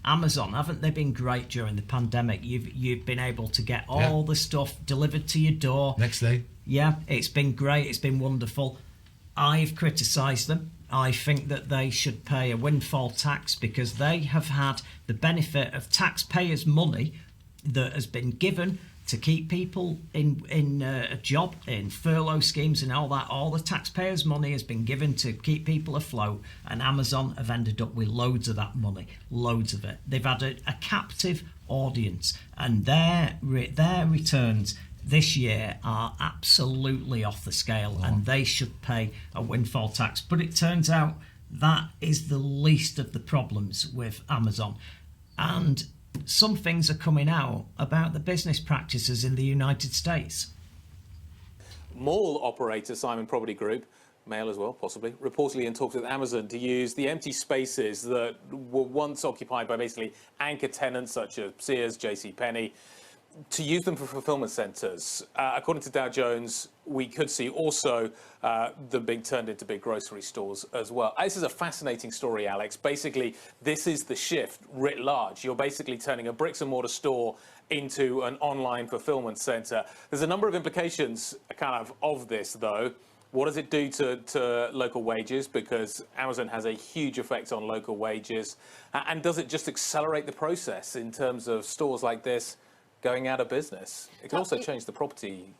Amazon, haven't they been great during the pandemic? You've been able to get all the stuff delivered to your door next day. Yeah, it's been great. It's been wonderful. I've criticised them. I think that they should pay a windfall tax because they have had the benefit of taxpayers' money that has been given to keep people in a job, in furlough schemes and all that. All the taxpayers' money has been given to keep people afloat, and Amazon have ended up with loads of that money, loads of it. They've had a captive audience, and their returns this year are absolutely off the scale, and they should pay a windfall tax. But it turns out that is the least of the problems with Amazon. And some things are coming out about the business practices in the United States. Mall operator Simon Property Group, male as well possibly, reportedly in talks with Amazon to use the empty spaces that were once occupied by basically anchor tenants such as Sears, JCPenney, to use them for fulfillment centres. According to Dow Jones, we could see also them being turned into big grocery stores as well. This is a fascinating story, Alex. Basically, this is the shift writ large. You're basically turning a bricks and mortar store into an online fulfillment centre. There's a number of implications of this, though. What does it do to local wages? Because Amazon has a huge effect on local wages. And does it just accelerate the process in terms of stores like this going out of business? It can also change the property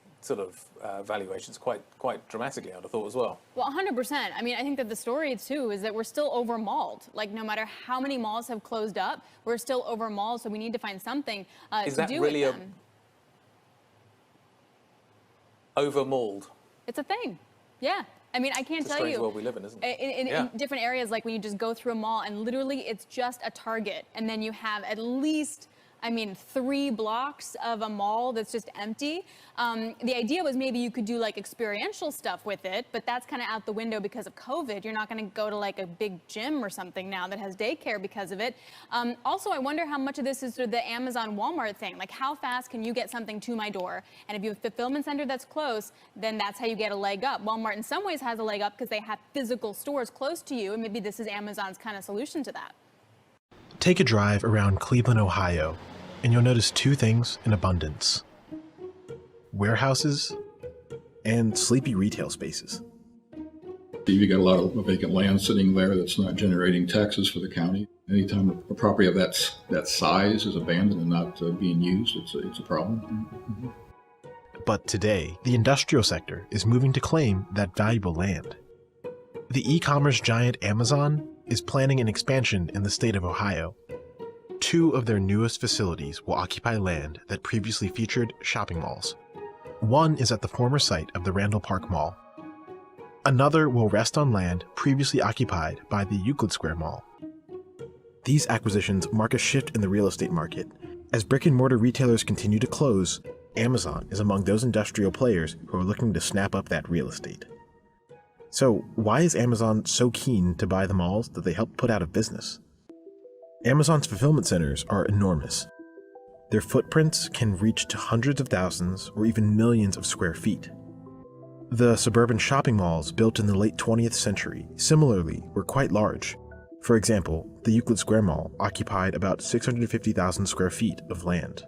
valuations quite dramatically, I'd have thought as well. Well, 100%. I mean, I think that the story too is that we're still over-malled. Like, no matter how many malls have closed up, we're still over-malled, so we need to find something to do with them. Over-malled? It's a thing. Yeah. I mean, I can't tell you. It's a strange world we live in, isn't it? In different areas, like when you just go through a mall and literally it's just a Target, and then you have at least 3 blocks of a mall that's just empty. The idea was maybe you could do like experiential stuff with it, but that's kind of out the window because of COVID. You're not going to go to like a big gym or something now that has daycare because of it. Also, I wonder how much of this is sort of the Amazon Walmart thing. Like, how fast can you get something to my door? And if you have a fulfillment center that's close, then that's how you get a leg up. Walmart in some ways has a leg up because they have physical stores close to you, and maybe this is Amazon's kind of solution to that. Take a drive around Cleveland, Ohio, and you'll notice 2 things in abundance: warehouses and sleepy retail spaces. You've got a lot of vacant land sitting there that's not generating taxes for the county. Anytime a property of that size is abandoned and not being used, it's a problem. But today, the industrial sector is moving to claim that valuable land. The e-commerce giant Amazon is planning an expansion in the state of Ohio. 2 of their newest facilities will occupy land that previously featured shopping malls. One is at the former site of the Randall Park Mall. Another will rest on land previously occupied by the Euclid Square Mall. These acquisitions mark a shift in the real estate market. As brick-and-mortar retailers continue to close, Amazon is among those industrial players who are looking to snap up that real estate. So why is Amazon so keen to buy the malls that they help put out of business? Amazon's fulfillment centers are enormous. Their footprints can reach to hundreds of thousands or even millions of square feet. The suburban shopping malls built in the late 20th century similarly were quite large. For example, the Euclid Square Mall occupied about 650,000 square feet of land.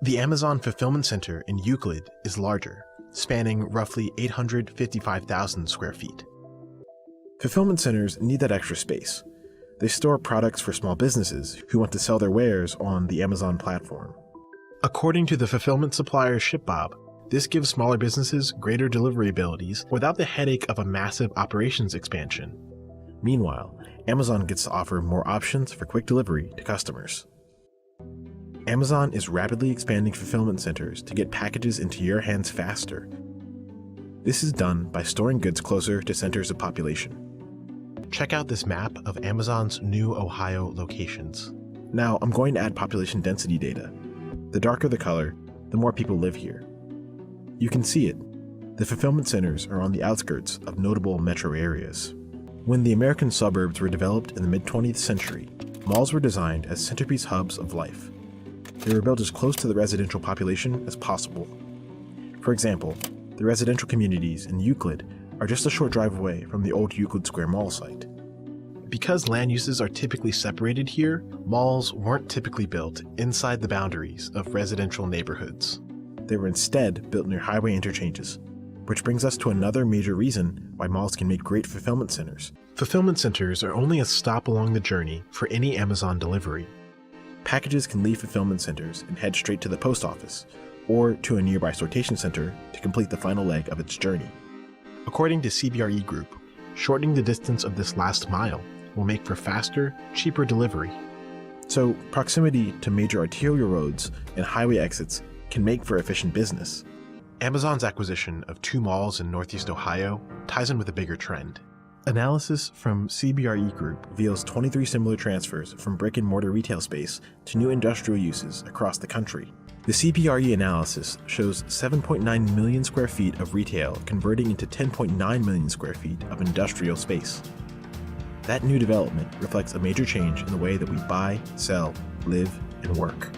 The Amazon fulfillment center in Euclid is larger, spanning roughly 855,000 square feet. Fulfillment centers need that extra space. They store products for small businesses who want to sell their wares on the Amazon platform. According to the fulfillment supplier ShipBob, this gives smaller businesses greater delivery abilities without the headache of a massive operations expansion. Meanwhile, Amazon gets to offer more options for quick delivery to customers. Amazon is rapidly expanding fulfillment centers to get packages into your hands faster. This is done by storing goods closer to centers of population. Check out this map of Amazon's new Ohio locations. Now, I'm going to add population density data. The darker the color, the more people live here. You can see it. The fulfillment centers are on the outskirts of notable metro areas. When the American suburbs were developed in the mid-20th century, malls were designed as centerpiece hubs of life. They were built as close to the residential population as possible. For example, the residential communities in Euclid are just a short drive away from the old Euclid Square Mall site. Because land uses are typically separated here, malls weren't typically built inside the boundaries of residential neighborhoods. They were instead built near highway interchanges, which brings us to another major reason why malls can make great fulfillment centers. Fulfillment centers are only a stop along the journey for any Amazon delivery. Packages can leave fulfillment centers and head straight to the post office, or to a nearby sortation center to complete the final leg of its journey. According to CBRE Group, shortening the distance of this last mile will make for faster, cheaper delivery. So, proximity to major arterial roads and highway exits can make for efficient business. Amazon's acquisition of 2 malls in Northeast Ohio ties in with a bigger trend. Analysis from CBRE Group reveals 23 similar transfers from brick-and-mortar retail space to new industrial uses across the country. The CBRE analysis shows 7.9 million square feet of retail converting into 10.9 million square feet of industrial space. That new development reflects a major change in the way that we buy, sell, live, and work.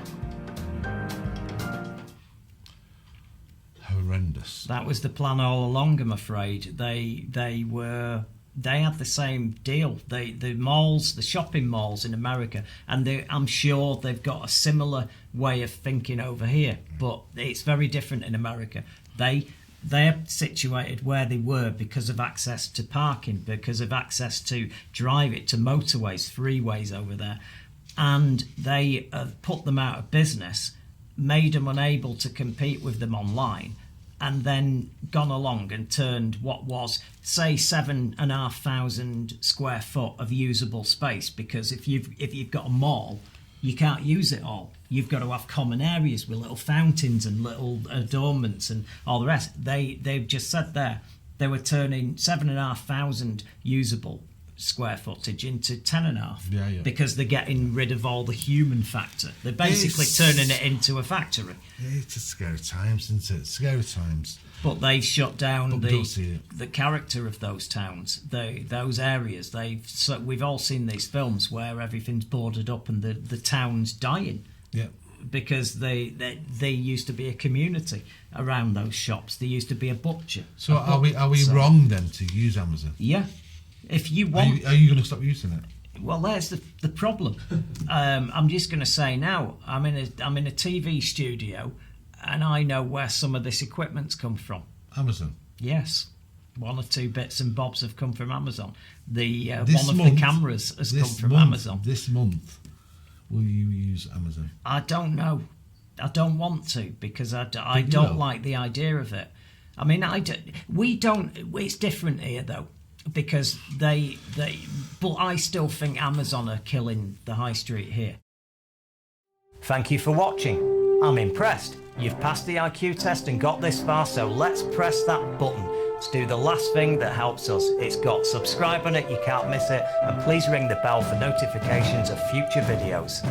Horrendous. That was the plan all along, I'm afraid. They had the same deal. The malls, the shopping malls in America, and I'm sure they've got a similar way of thinking over here, but it's very different in America. They're situated where they were because of access to parking, because of access to to motorways, freeways over there, and they put them out of business, made them unable to compete with them online, and then gone along and turned what was, say, 7,500 square foot of usable space. Because if you've got a mall, you can't use it all. You've got to have common areas with little fountains and little adornments and all the rest. They've just said there they were turning 7,500 usable square footage into 10.5 because they're getting rid of all the human factor. They're basically turning it into a factory. It's a scary times, isn't it? Scary times. But they've shut down the character of those towns, those areas. We've all seen these films where everything's boarded up and the town's dying. Yeah. Because they used to be a community around those shops. There used to be a butcher. So are we wrong then to use Amazon? Yeah. If you want, are you going to stop using it? Well, there's the problem. I'm just going to say now, I'm in a TV studio, and I know where some of this equipment's come from. Amazon. Yes, 1 or 2 bits and bobs have come from Amazon. The cameras has come from Amazon. This month, will you use Amazon? I don't know. I don't want to because I don't like the idea of it. I mean, we don't. It's different here though. Because but I still think Amazon are killing the high street here. Thank you for watching. I'm impressed. You've passed the IQ test and got this far, so let's press that button to do the last thing that helps us. It's got subscribe on it, you can't miss it, and please ring the bell for notifications of future videos.